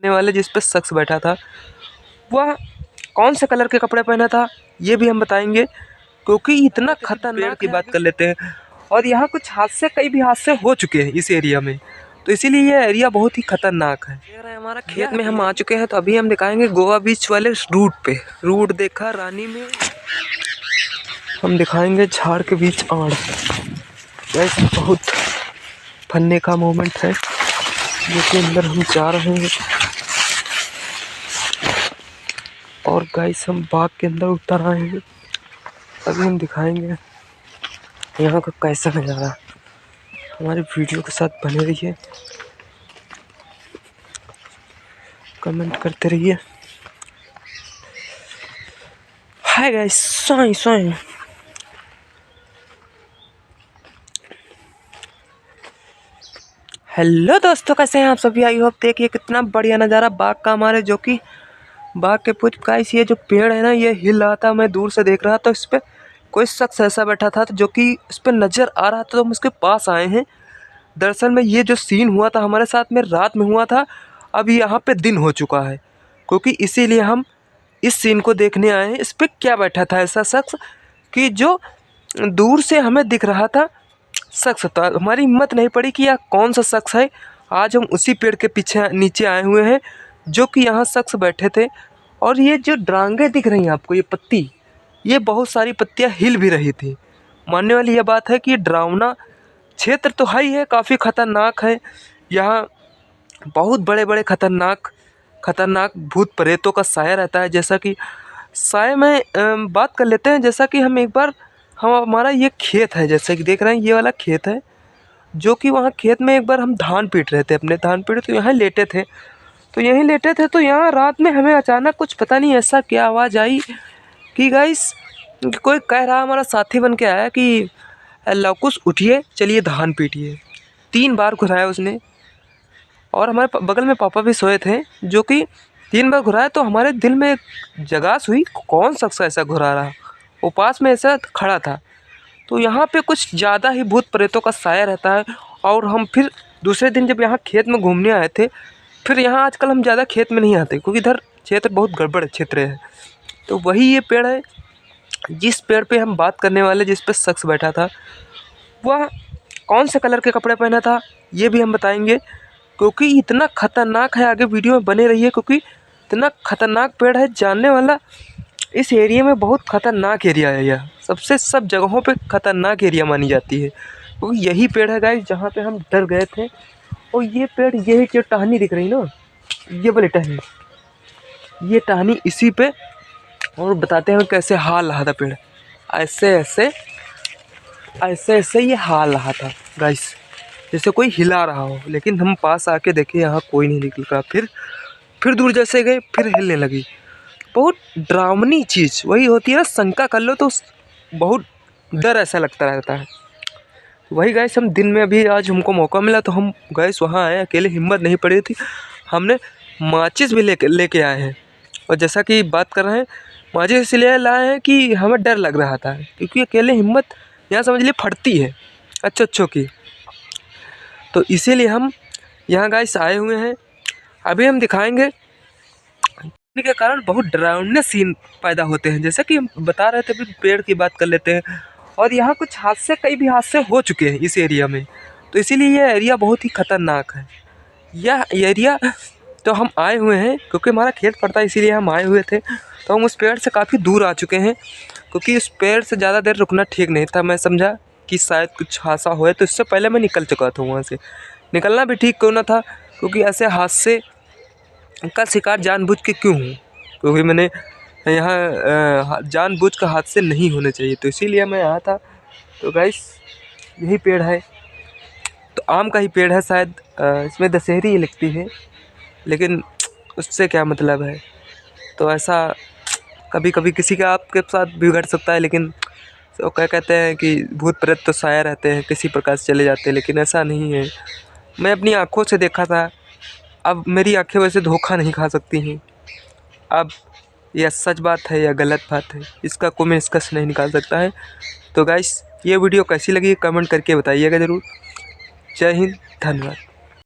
वाले जिस पे शख्स बैठा था वह कौन से कलर के कपड़े पहना था ये भी हम बताएंगे, क्योंकि इतना खतरनाक की बात कर लेते हैं। और यहाँ कुछ हादसे, कई भी हादसे हो चुके हैं इस एरिया में, तो इसीलिए ये एरिया बहुत ही खतरनाक है। हमारा खेत में हम आ चुके हैं, तो अभी हम दिखाएंगे गोवा बीच वाले रूट पे। रूट देखा रानी में, हम दिखाएंगे झाड़ के बीच आड़। ऐसा बहुत फन्ने का मोमेंट है जो कि अंदर हम जा रहे हैं। और गाइस हम बाग के अंदर उतर आए हैं। अभी हम दिखाएंगे यहाँ का कैसा नज़ारा। हमारी वीडियो के साथ बने रहिए, कमेंट करते रहिए। हाय गाइस, सोई सोई। हेलो दोस्तों, कैसे हैं आप सभी? I hope. देखिए कितना बढ़िया नज़ारा बाग का हमारे, जो कि बाग के कुछ गाइस ये जो पेड़ है ना ये हिल रहा था। मैं दूर से देख रहा था, तो इस पर कोई शख्स ऐसा बैठा था जो कि इस पर नज़र आ रहा था, तो हम उसके पास आए हैं। दरअसल में ये जो सीन हुआ था हमारे साथ में रात में हुआ था, अब यहाँ पे दिन हो चुका है, क्योंकि इसीलिए हम इस सीन को देखने आए हैं। इस पर क्या बैठा था ऐसा शख्स कि जो दूर से हमें दिख रहा था शख्स था। हमारी हिम्मत नहीं पड़ी कि यह कौन सा शख्स है। आज हम उसी पेड़ के पीछे नीचे आए हुए हैं जो कि यहाँ शख्स बैठे थे। और ये जो ड्रांगे दिख रही हैं आपको, ये पत्ती, ये बहुत सारी पत्तियाँ हिल भी रही थी। मानने वाली यह बात है कि ये डरावना क्षेत्र तो है ही है, काफ़ी ख़तरनाक है। यहाँ बहुत बड़े बड़े खतरनाक भूत प्रेतों का साया रहता है। जैसा कि साए में बात कर लेते हैं। जैसा कि हम एक बार, हमारा ये खेत है, जैसे कि देख रहे हैं ये वाला खेत है, जो कि वहाँ खेत में एक बार हम धान पीट रहे थे, अपने धान पीटे, तो यहाँ लेटे थे। तो यहीं लेटे थे, तो यहाँ रात में हमें अचानक कुछ पता नहीं ऐसा क्या आवाज़ आई कि गाइस कोई कह रहा, हमारा साथी बन के आया कि लवकुश उठिए, चलिए धान पीटिए। 3 बार घुराया उसने। और हमारे बगल में पापा भी सोए थे, जो कि 3 बार घुराया। तो हमारे दिल में एक जगास हुई, कौन शख्स ऐसा घुरा रहा। वो पास में ऐसा खड़ा था। तो यहाँ पे कुछ ज़्यादा ही भूत प्रेतों का साया रहता है। और हम फिर दूसरे दिन जब यहाँ खेत में घूमने आए थे, फिर यहाँ आजकल हम ज़्यादा खेत में नहीं आते, क्योंकि इधर क्षेत्र बहुत गड़बड़ क्षेत्र है। तो वही ये पेड़ है, जिस पेड़ पे हम बात करने वाले, जिस पे शख्स बैठा था, वह कौन से कलर के कपड़े पहना था ये भी हम बताएंगे, क्योंकि इतना खतरनाक है। आगे वीडियो में बने रहिए, क्योंकि इतना खतरनाक पेड़ है। जानने वाला, इस एरिया में बहुत खतरनाक एरिया है। यह सबसे सब जगहों पे खतरनाक एरिया मानी जाती है, क्योंकि यही पेड़ है गाइस जहाँ पे हम डर गए थे। और ये पेड़, यही जो टहनी दिख रही ना, ये वाली टहनी, ये टहनी इसी पे। और बताते हैं कैसे हाल रहा था पेड़, ऐसे ऐसे ये हाल रहा था गाइस, जैसे कोई हिला रहा हो। लेकिन हम पास आके देखे, यहाँ कोई नहीं निकल रहा। फिर दूर जैसे गए, फिर हिलने लगी। बहुत डरावनी चीज़ वही होती है ना, शंका कर लो तो बहुत डर ऐसा लगता रहता है। वही गाइस हम दिन में, अभी आज हमको मौका मिला तो हम गाइस वहाँ आए, अकेले हिम्मत नहीं पड़ी थी। हमने माचिस भी लेके आए हैं। और जैसा कि बात कर रहे हैं, माचिस इसलिए लाए हैं कि हमें डर लग रहा था, क्योंकि अकेले हिम्मत यहाँ समझ लिए फटती है अच्छों की। तो इसीलिए हम यहाँ गाइस आए हुए हैं। अभी हम दिखाएंगे के कारण बहुत डरावने सीन पैदा होते हैं। जैसा कि हम बता रहे थे, अभी पेड़ की बात कर लेते हैं। और यहाँ कुछ हादसे, कई भी हादसे हो चुके हैं इस एरिया में, तो इसीलिए यह एरिया बहुत ही खतरनाक है। यह एरिया तो हम आए हुए हैं, क्योंकि हमारा खेत पड़ता है, इसीलिए हम आए हुए थे। तो हम उस पेड़ से काफ़ी दूर आ चुके हैं, क्योंकि उस पेड़ से ज़्यादा देर रुकना ठीक नहीं था। मैं समझा कि शायद कुछ हादसा होए, तो इससे पहले मैं निकल चुका था वहाँ से। निकलना भी ठीक क्यों ना था, क्योंकि ऐसे हादसे का शिकार जानबूझ के क्यों हूँ, क्योंकि मैंने यहाँ जानबूझ कर हादसे नहीं होने चाहिए, तो इसीलिए मैं आया था। तो गाइस यही पेड़ है, तो आम का ही पेड़ है शायद। इसमें दशहरी ही लिखती है, लेकिन उससे क्या मतलब है। तो ऐसा कभी कभी किसी का आपके साथ बिगड़ सकता है, लेकिन तो क्या कहते हैं कि भूत प्रेत तो साया रहते हैं, किसी प्रकार से चले जाते हैं, लेकिन ऐसा नहीं है। मैं अपनी आँखों से देखा था, अब मेरी आँखें वैसे धोखा नहीं खा सकती हैं। अब यह सच बात है या गलत बात है, इसका कोई निष्कर्ष नहीं निकाल सकता है। तो गाइस ये वीडियो कैसी लगी कमेंट करके बताइएगा ज़रूर। जय हिंद, धन्यवाद।